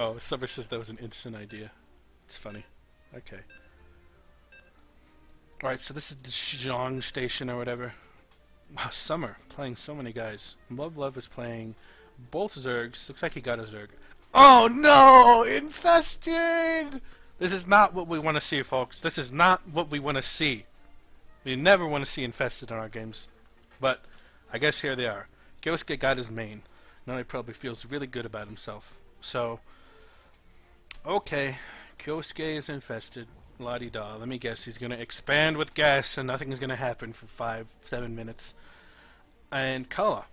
Oh, Summer says that was an instant idea. It's funny. Okay. Alright, so this is the Zhang station or whatever. Wow, Summer playing so many guys. Love is playing both Zergs. Looks like he got a Zerg. Oh no! Infested! This is not what we want to see, folks. This is not what we want to see. We never want to see infested in our games. But I guess here they are. Kyosuke got his main. Now he probably feels really good about himself. So, okay. Kyosuke is infested. La-di-da. Let me guess. He's going to expand with gas and nothing is going to happen for 5-7 minutes. And Kala.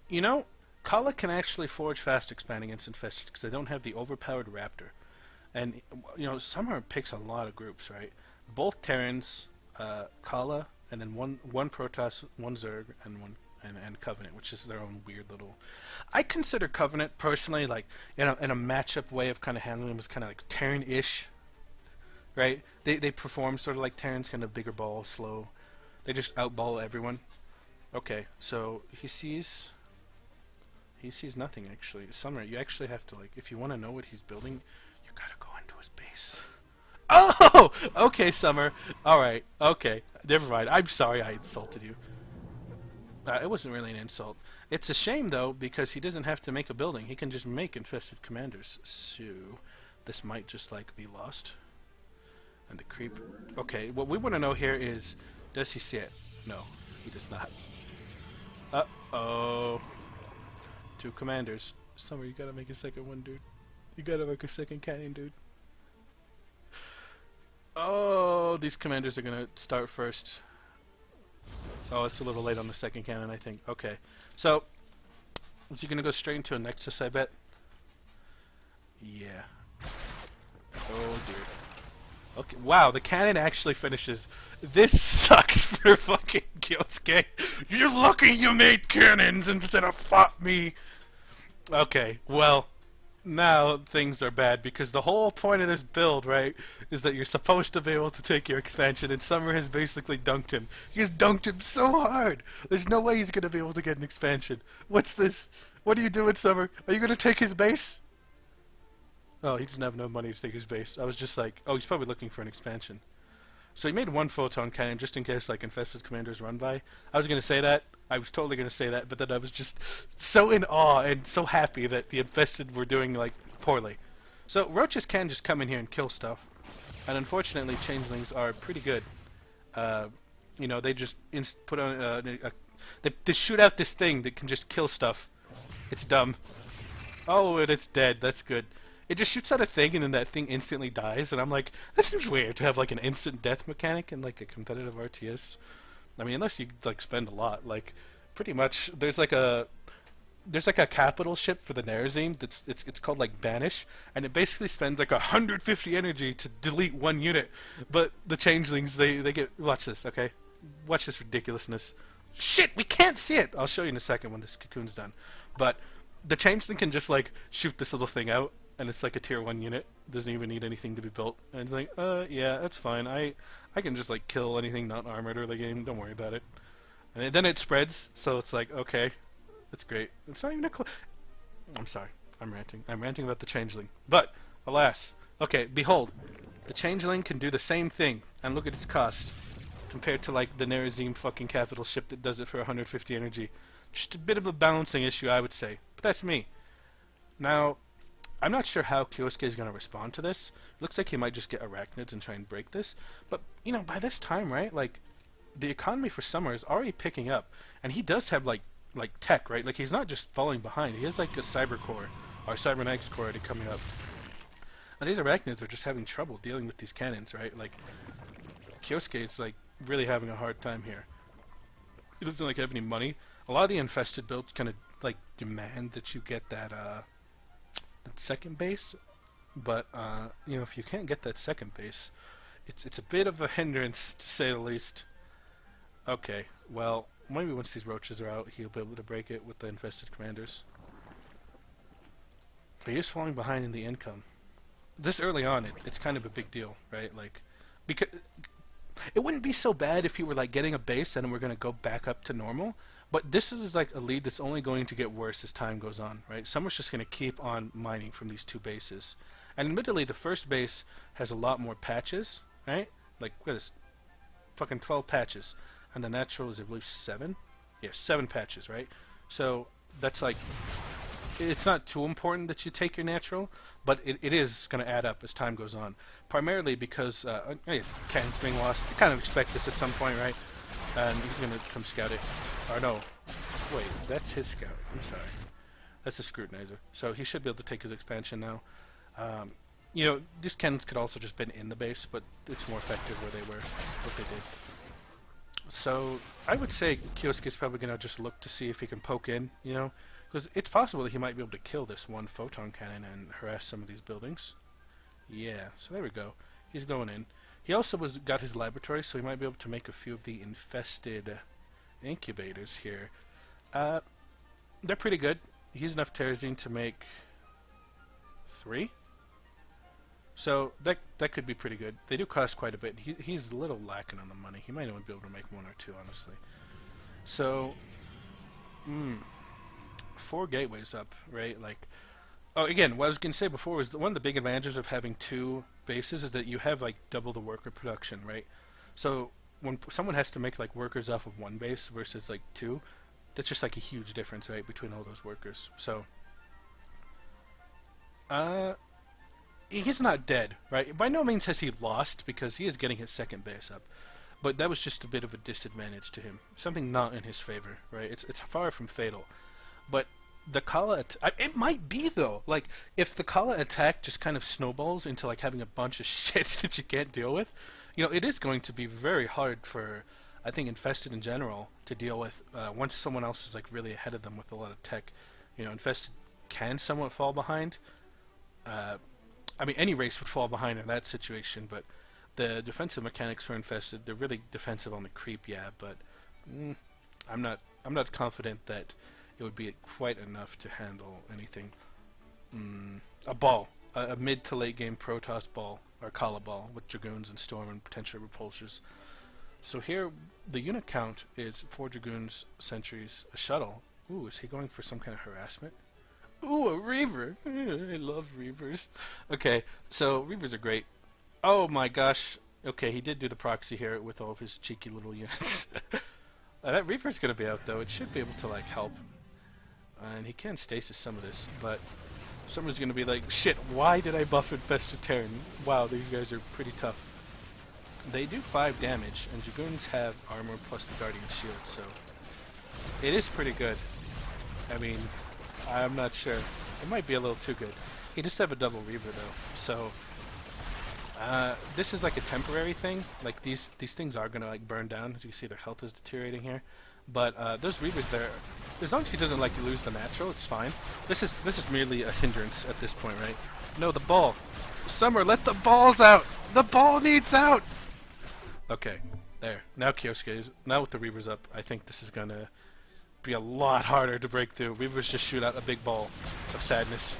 You know, Kala can actually forge fast expand against infested because they don't have the overpowered raptor. And, you know, Summer picks a lot of groups, right? Both Terrans, Kala, and then one Protoss, one Zerg, and one and Covenant, which is their own weird little... I consider Covenant, personally, like, in a matchup way of kind of handling them as kind of like Terran-ish, right? They perform sort of like Terrans, kind of bigger ball, slow. They just outball everyone. Okay, so he sees nothing, actually. Summer, you actually have to, like, if you want to know what he's building, you gotta go into his base. Oh! Okay, Summer. Alright, okay. Never mind. I'm sorry I insulted you. It wasn't really an insult. It's a shame, though, because he doesn't have to make a building. He can just make infested commanders. So, this might just, like, be lost. And the creep... Okay, what we want to know here is, does he see it? No, he does not. Uh-oh. 2 commanders. Summer, you gotta make a second one, dude. You gotta make a second cannon, dude. Oh, these commanders are gonna start first. Oh, it's a little late on the second cannon, I think. Okay. So, is he gonna go straight into a Nexus, I bet? Yeah. Oh, dear. Okay, wow, the cannon actually finishes. This sucks for fucking Kyosuke. You're lucky you made cannons instead of fought me. Okay, well, now things are bad because the whole point of this build, right, is that you're supposed to be able to take your expansion, and Summer has basically dunked him. He has dunked him so hard. There's no way he's going to be able to get an expansion. What's this? What are you doing, Summer? Are you going to take his base? Oh, he doesn't have no money to take his base. I was just like, oh, he's probably looking for an expansion. So he made 1 photon cannon just in case, like, infested commanders run by. I was going to say that. I was totally going to say that, but then I was just so in awe and so happy that the infested were doing, like, poorly. So roaches can just come in here and kill stuff. And unfortunately, changelings are pretty good. You know, they just put on they shoot out this thing that can just kill stuff. It's dumb. Oh, and it's dead. That's good. It just shoots out a thing, and then that thing instantly dies, and I'm like, that seems weird to have, like, an instant death mechanic in, like, a competitive RTS. I mean, unless you, like, spend a lot. Like, pretty much, there's like a capital ship for the Nerazim that's it's called, like, Banish, and it basically spends, like, 150 energy to delete 1 unit, but the changelings, they get... Watch this, okay? Watch this ridiculousness. Shit, we can't see it! I'll show you in a second when this cocoon's done. But the changeling can just, like, shoot this little thing out, and it's like a tier 1 unit. Doesn't even need anything to be built. And it's like, yeah, that's fine. I can just, like, kill anything not armored or the game. Don't worry about it. And then it spreads, so it's like, okay, that's great. It's not even a I'm sorry. I'm ranting. I'm ranting about the changeling. But, alas. Okay, behold. The changeling can do the same thing. And look at its cost. Compared to, like, the Nerazim fucking capital ship that does it for 150 energy. Just a bit of a balancing issue, I would say. But that's me. Now... I'm not sure how Kyosuke is going to respond to this. Looks like he might just get arachnids and try and break this. But, you know, by this time, right, like, the economy for Summer is already picking up. And he does have, like tech, right? Like, he's not just falling behind. He has, like, a cyber core, or cybernetics core already coming up. And these arachnids are just having trouble dealing with these cannons, right? Like, Kyosuke is, like, really having a hard time here. He doesn't, like, have any money. A lot of the infested builds kind of, like, demand that you get that, second base, but you know, if you can't get that second base, it's a bit of a hindrance to say the least. Okay, well, maybe once these roaches are out, he'll be able to break it with the infested commanders. But he is falling behind in the income. This early on, it's kind of a big deal, right? Like, because it wouldn't be so bad if you were like getting a base and we're gonna go back up to normal. But this is like a lead that's only going to get worse as time goes on, right? Summer's just going to keep on mining from these two bases. And admittedly, the first base has a lot more patches, right? Like, what is fucking 12 patches. And the natural is, I believe, 7? Yeah, 7 patches, right? So that's like, it's not too important that you take your natural, but it is going to add up as time goes on. Primarily because Ken's being lost. You kind of expect this at some point, right? And he's going to come scout it. Or no, wait, that's his scout. I'm sorry. That's a scrutinizer. So he should be able to take his expansion now. You know, these Kens could also just been in the base, but it's more effective where they were, what they did. So I would say Kyosuke's probably going to just look to see if he can poke in, you know, because it's possible that he might be able to kill this one photon cannon and harass some of these buildings. Yeah, so there we go. He's going in. He also got his laboratory, so he might be able to make a few of the infested incubators here. They're pretty good. He's enough terrazine to make 3. So that could be pretty good. They do cost quite a bit. He's a little lacking on the money. He might only be able to make 1 or 2, honestly. So, 4 gateways up, right? Like, oh, again, what I was going to say before was one of the big advantages of having 2 bases is that you have like double the worker production, right? So when someone has to make like workers off of 1 base versus like 2, that's just like a huge difference, right, between all those workers. So, he's not dead, right? By no means has he lost, because he is getting his 2nd base up. But that was just a bit of a disadvantage to him. Something not in his favor, right? It's far from fatal. But the Kala it might be, though. Like, if the Kala attack just kind of snowballs into like having a bunch of shit that you can't deal with, you know, it is going to be very hard for, I think, Infested in general to deal with once someone else is like really ahead of them with a lot of tech. You know, Infested can somewhat fall behind. I mean, any race would fall behind in that situation, but the defensive mechanics for Infested, they're really defensive on the creep, yeah, but I'm not confident that it would be quite enough to handle anything. A ball, a mid to late game Protoss ball, or Kala ball, with Dragoons and Storm and potential repulsors. So here, the unit count is 4 Dragoons, Sentries, a shuttle. Ooh, is he going for some kind of harassment? Ooh, a Reaver! I love Reavers. Okay, so Reavers are great. Oh my gosh. Okay, he did do the proxy here with all of his cheeky little units. That Reaper's gonna be out though. It should be able to like help. And he can stasis some of this, but someone's gonna be like, shit, why did I buff Infested Terran? Wow, these guys are pretty tough. They do 5 damage, and Dragoons have armor plus the Guardian Shield, so it is pretty good. I mean, I'm not sure. It might be a little too good. He just have a double Reaver though, so this is like a temporary thing. Like these things are gonna like burn down. As you can see, their health is deteriorating here. But those Reavers there, as long as he doesn't like lose the natural, it's fine. This is merely a hindrance at this point, right? No, the ball. Summer, let the balls out. The ball needs out. Okay, there. Now Kyosuke is now with the Reavers up. I think this is gonna be a lot harder to break through. Reavers just shoot out a big ball of sadness.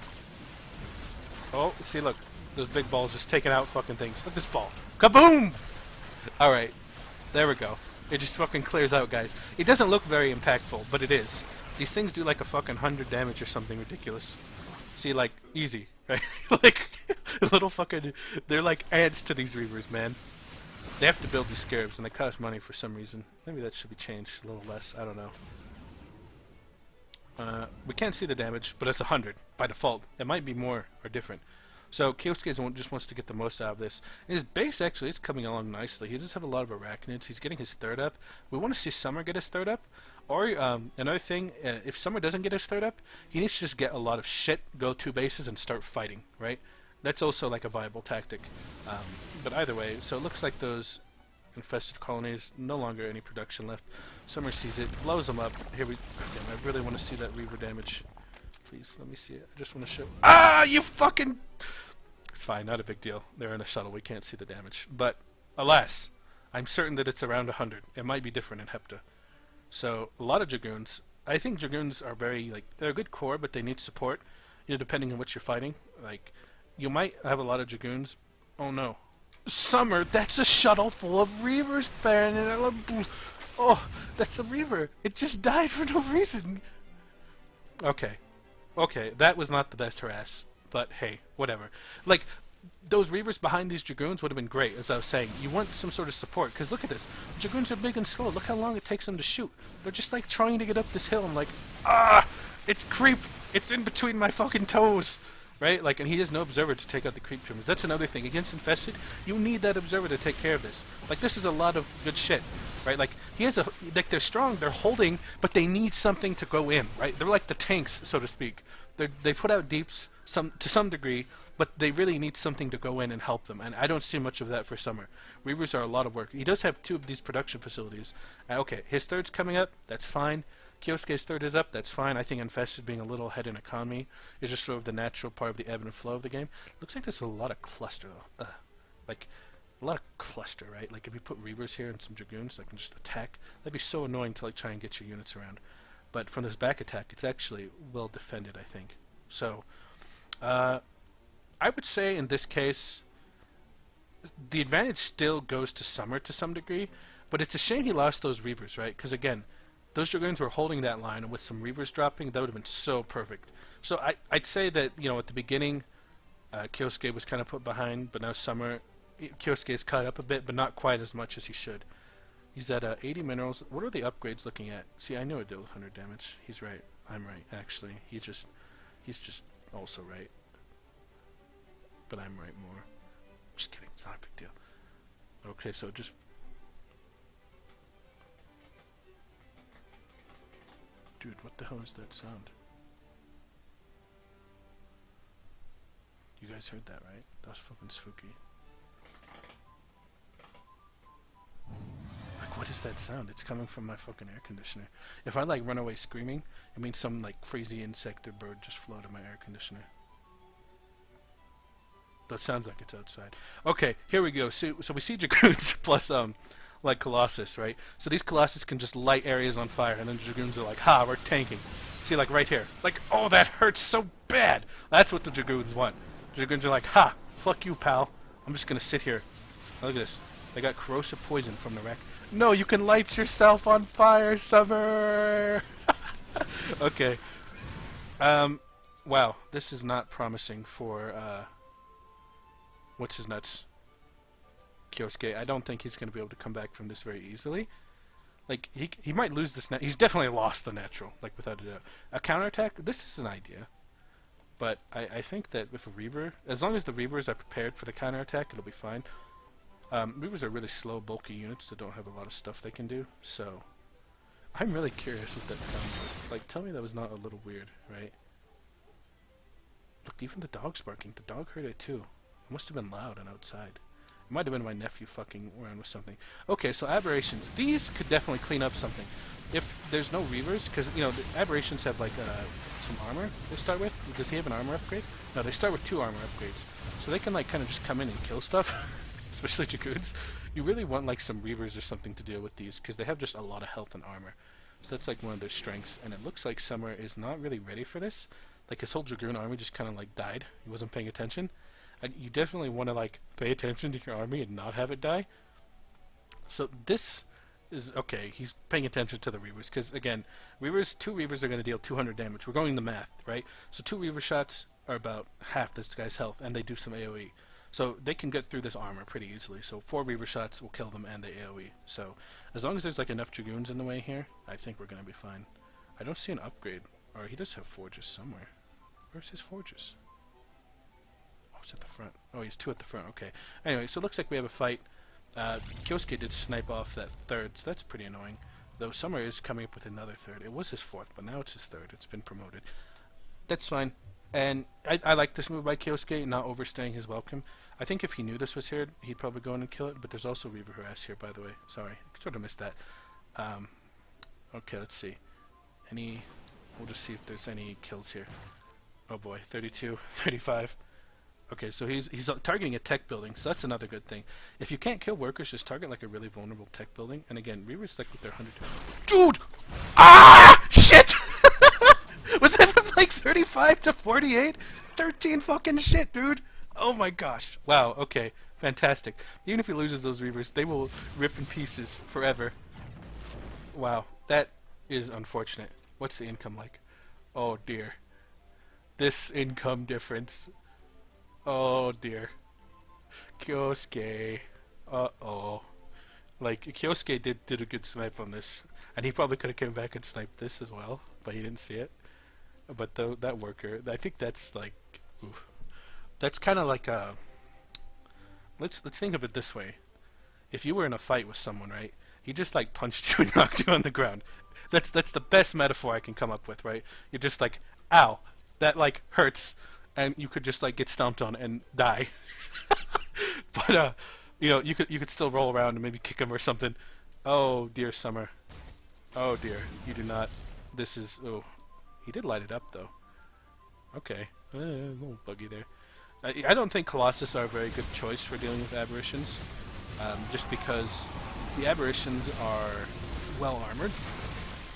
Oh, see, look. Those big balls just taking out fucking things. Look at this ball. Kaboom! Alright. There we go. It just fucking clears out, guys. It doesn't look very impactful, but it is. These things do like a fucking 100 damage or something ridiculous. See, like, easy, right? Like, little fucking... They're like ants to these Reavers, man. They have to build these scarabs, and they cost money for some reason. Maybe that should be changed a little less. I don't know. We can't see the damage, but it's 100 by default. It might be more or different. So Kyosuke just wants to get the most out of this. And his base actually is coming along nicely. He does have a lot of arachnids. He's getting his 3rd up. We want to see Summer get his 3rd up. Or another thing, if Summer doesn't get his 3rd up, he needs to just get a lot of shit, go 2 bases, and start fighting, right? That's also like a viable tactic. But either way, so it looks like those infested colonies, no longer any production left. Summer sees it, blows them up. Here we... Damn, I really want to see that Reaver damage. Please, let me see it. I just want to show... Ah, you fucking... It's fine, not a big deal. They're in a shuttle, we can't see the damage. But, alas, I'm certain that it's around 100. It might be different in Hepta. So, a lot of Dragoons. I think Dragoons are very, like, they're a good core, but they need support. You know, depending on what you're fighting. Like, you might have a lot of Dragoons. Oh no. Summer, that's a shuttle full of Reavers, Baron. Oh, that's a Reaver. It just died for no reason. Okay. Okay, that was not the best harass. But hey, whatever. Like, those Reavers behind these Dragoons would have been great, as I was saying. You want some sort of support, because look at this. The Dragoons are big and slow. Look how long it takes them to shoot. They're just like trying to get up this hill. I'm like, it's creep. It's in between my fucking toes. Right? Like, and he has no observer to take out the creep trimmers. That's another thing. Against Infested, you need that observer to take care of this. Like, this is a lot of good shit. Right? Like, he has like, they're strong, they're holding, but they need something to go in. Right? They're like the tanks, so to speak. They put out deeps to some degree, but they really need something to go in and help them. And I don't see much of that for Summer. Reavers are a lot of work. He does have 2 of these production facilities. Okay, his third's coming up. That's fine. Kyosuke's third is up, that's fine. I think Infested being a little ahead in economy is just sort of the natural part of the ebb and flow of the game. Looks like there's a lot of cluster, though. Like, a lot of cluster, right? Like, if you put Reavers here and some Dragoons that can just attack, that'd be so annoying to, like, try and get your units around. But from this back attack, it's actually well defended, I think. So, I would say in this case, the advantage still goes to Summer to some degree, but it's a shame he lost those Reavers, right? Because, again, those Dragoons were holding that line, and with some Reavers dropping, that would have been so perfect. So I'd say that, you know, at the beginning, Kyosuke was kind of put behind, but now Summer, Kyosuke is caught up a bit, but not quite as much as he should. He's at 80 minerals. What are the upgrades looking at? See, I knew it did 100 damage. He's right. I'm right, actually. He's just also right. But I'm right more. Just kidding. It's not a big deal. Okay, so just... Dude, what the hell is that sound? You guys heard that, right? That was fucking spooky. Like, what is that sound? It's coming from my fucking air conditioner. If I, like, run away screaming, it means some, like, crazy insect or bird just flew out of my air conditioner. That sounds like it's outside. Okay, here we go. So we see Dragoons plus, like Colossus, right? So these Colossus can just light areas on fire, and then the Dragoons are like, ha, we're tanking. See, like right here. Like, oh, that hurts so bad. That's what the Dragoons want. The Dragoons are like, ha, fuck you, pal. I'm just gonna sit here. Look at this. They got corrosive poison from the wreck. No, you can light yourself on fire, Summer! Okay. Wow, this is not promising for, what's his nuts? Kyosuke. I don't think he's going to be able to come back from this very easily. Like, he might lose this. He's definitely lost the natural, like, without a doubt. A counterattack, this is an idea. But I think that with a Reaver, as long as the Reavers are prepared for the counterattack, it'll be fine. Reavers are really slow, bulky units that don't have a lot of stuff they can do, so... I'm really curious what that sound was. Like, tell me that was not a little weird, right? Look, even the dog's barking. The dog heard it too. It must have been loud and outside. It might have been my nephew fucking around with something. Okay, so aberrations. These could definitely clean up something. If there's no Reavers, because, you know, the aberrations have, like, some armor they start with. Does he have an armor upgrade? No, they start with 2 armor upgrades. So they can, like, kind of just come in and kill stuff. Especially Dragoons. You really want, like, some Reavers or something to deal with these, because they have just a lot of health and armor. So that's, like, one of their strengths. And it looks like Summer is not really ready for this. Like, his whole Dragoon army just kind of, like, died. He wasn't paying attention. And you definitely want to, like, pay attention to your army and not have it die. So this is okay. He's paying attention to the Reavers because, again, 2 Reavers are going to deal 200 damage. We're going the math, right? So 2 Reaver shots are about half this guy's health, and they do some AoE. So they can get through this armor pretty easily. So 4 Reaver shots will kill them, and they AoE. So as long as there's, like, enough Dragoons in the way here, I think we're going to be fine. I don't see an upgrade. Or he does have forges somewhere. Where's his forges? Oh, it's at the front. Oh, he's 2 at the front. Okay. Anyway, so it looks like we have a fight. Kyosuke did snipe off that 3rd, so that's pretty annoying. Though Summer is coming up with another 3rd. It was his 4th, but now it's his 3rd. It's been promoted. That's fine. And I like this move by Kyosuke, not overstaying his welcome. I think if he knew this was here, he'd probably go in and kill it, but there's also Reaver Harass here, by the way. Sorry, I sort of missed that. Okay, let's see. We'll just see if there's any kills here. Oh boy, 32, 35. Okay, so he's targeting a tech building, so that's another good thing. If you can't kill workers, just target like a really vulnerable tech building. And again, Reaver's stuck with their 100... Dude! Ah! Shit! Was that from like 35 to 48? 13 fucking shit, dude! Oh my gosh. Wow, okay. Fantastic. Even if he loses those Reavers, they will rip in pieces forever. Wow, that is unfortunate. What's the income like? Oh dear. This income difference. Oh dear. Kyosuke. Uh-oh. Like, Kyosuke did a good snipe on this. And he probably could have come back and sniped this as well, but he didn't see it. But that worker, I think that's like... Oof. That's kind of like a... Let's think of it this way. If you were in a fight with someone, right? He just like punched you and knocked you on the ground. That's the best metaphor I can come up with, right? You're just like, ow, that like hurts, and you could just like get stomped on and die. But you could still roll around and maybe kick him or something. Oh dear, Summer. Oh dear, you do not. This is he did light it up though. Okay, a little buggy there. I don't think Colossus are a very good choice for dealing with aberrations, just because the aberrations are well armored,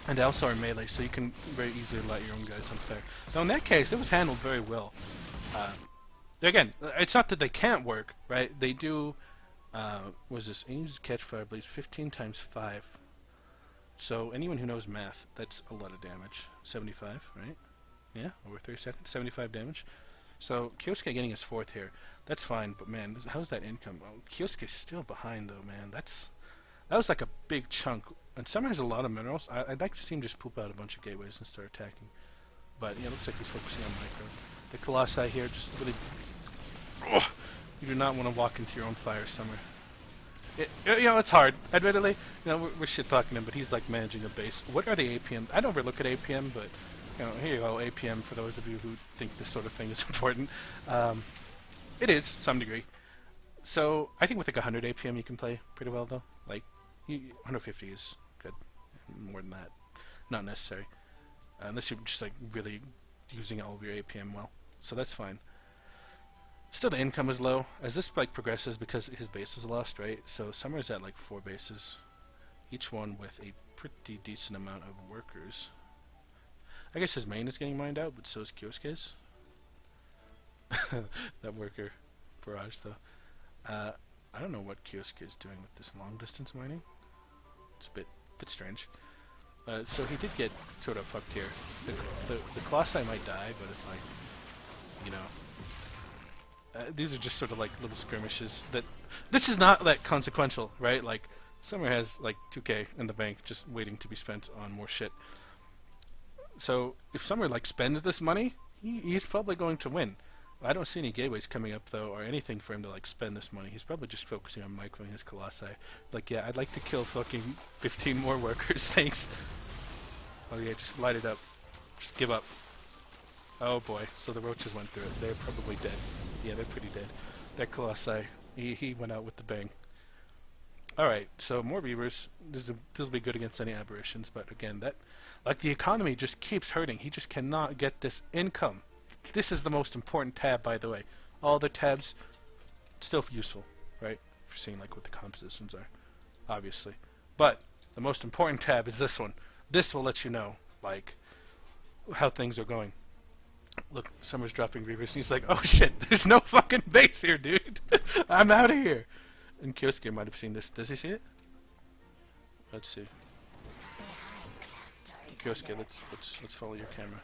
and they also are melee, so you can very easily light your own guys on fire. Now in that case, it was handled very well. Again, it's not that they can't work, right? They do. Was this aims catch fire blaze 15 times 5? So anyone who knows math, that's a lot of damage. 75, right? Yeah, over 30 seconds, 75 damage. So Kyosuke getting his 4th here, that's fine. But man, how's that income? Oh, Kyosuke's still behind though, man. That was like a big chunk. And Summer has a lot of minerals. I'd like to see him just poop out a bunch of gateways and start attacking. But yeah, it looks like he's focusing on micro. The Colossi here just really... Oh, you do not want to walk into your own fire, Summer. It's hard. Admittedly, we're shit-talking him, but he's like managing a base. What are the APM? I don't ever look at APM, but here you go, APM for those of you who think this sort of thing is important. It is, to some degree. So I think with like 100 APM you can play pretty well, though. Like, 150 is good. More than that, not necessary. Unless you're just like really using all of your APM well. So that's fine. Still, the income is low as this like progresses because his base was lost, right? So Summer's at like 4 bases, each one with a pretty decent amount of workers. I guess his main is getting mined out, but so is Kyosuke's. That worker barrage, though. I don't know what Kyosuke is doing with this long distance mining. It's a bit strange. So he did get sort of fucked here. The Colossi might die, but it's like, these are just sort of like little skirmishes. This is not that consequential, right? Like, Summer has like 2k in the bank just waiting to be spent on more shit. So if Summer like spends this money, he's probably going to win. I don't see any gateways coming up though, or anything for him to like spend this money. He's probably just focusing on microing his Colossi. Like, yeah, I'd like to kill fucking 15 more workers, thanks. Oh yeah, just light it up. Just give up. Oh boy, so the roaches went through it. They're probably dead. Yeah, they're pretty dead. That Colossi, he went out with the bang. Alright, so more Reavers. This will be good against any aberrations, but again, like the economy just keeps hurting. He just cannot get this income. This is the most important tab, by the way. All the tabs, still useful, right? For seeing like what the compositions are, obviously. But the most important tab is this one. This will let you know, like, how things are going. Look, Summer's dropping Reavers, and he's like, oh shit, there's no fucking base here, dude. I'm out of here. And Kyosuke might have seen this. Does he see it? Let's see. Kyosuke, let's follow your camera.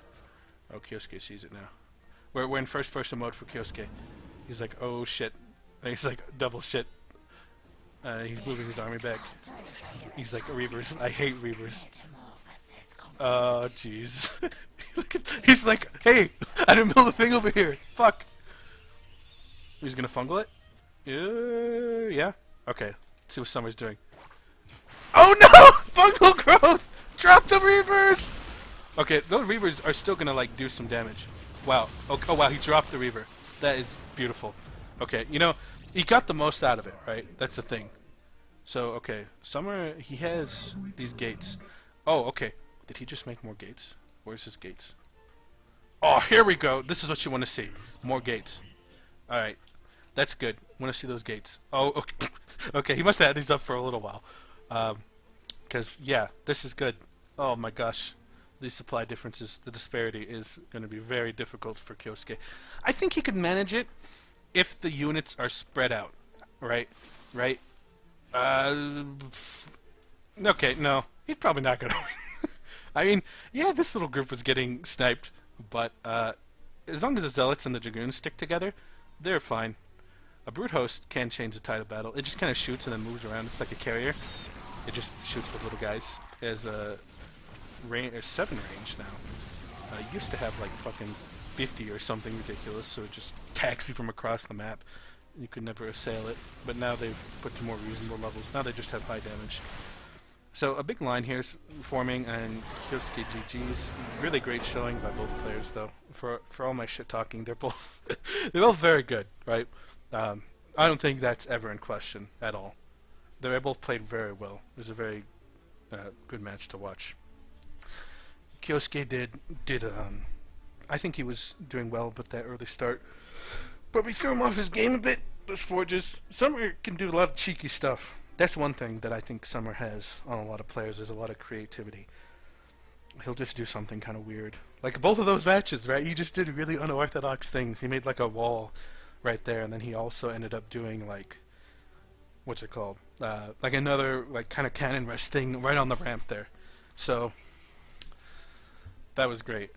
Oh, Kyosuke sees it now. We're in first person mode for Kyosuke. He's like, oh shit. And he's like, double shit. He's moving his army back. He's like, Reavers. I hate Reavers. Oh, jeez. He's like, hey, I didn't build a thing over here. Fuck. He's gonna fungal it? Yeah. Okay. Let's see what Summer's doing. Oh no! Fungal growth! Drop the Reavers! Okay, those Reavers are still gonna like do some damage. Wow. Oh wow, he dropped the Reaver. That is beautiful. Okay, he got the most out of it, right? That's the thing. So, okay, Summer, he has these gates. Oh, okay. Did he just make more gates? Where's his gates? Oh, here we go. This is what you want to see. More gates. Alright. That's good. Want to see those gates. Oh, okay. Okay, he must have had these up for a little while. Because, yeah, this is good. Oh my gosh. These supply differences, the disparity is going to be very difficult for Kyosuke. I think he could manage it if the units are spread out. Right? Okay, no. he's probably not gonna win. I mean, yeah, this little group was getting sniped, but as long as the Zealots and the Dragoons stick together, they're fine. A Brute Host can change the tide of battle. It just kind of shoots and then moves around. It's like a carrier. It just shoots with little guys. It has a 7 range now. It used to have like fucking 50 or something ridiculous, so it just attacks you from across the map. You could never assail it. But now they've put to more reasonable levels. Now they just have high damage. So a big line here is forming, and Kyosuke GG's. Really great showing by both players, though. For all my shit talking, they're both they're both very good, right? I don't think that's ever in question at all. They both played very well. It was a very good match to watch. Kyosuke did I think he was doing well with that early start, but we threw him off his game a bit. Those forges. Summer can do a lot of cheeky stuff. That's one thing that I think Summer has on a lot of players, is a lot of creativity. He'll just do something kind of weird. Like both of those matches, right? He just did really unorthodox things. He made like a wall right there, and then he also ended up doing like, what's it called? Like another like kind of cannon rush thing right on the ramp there. So that was great.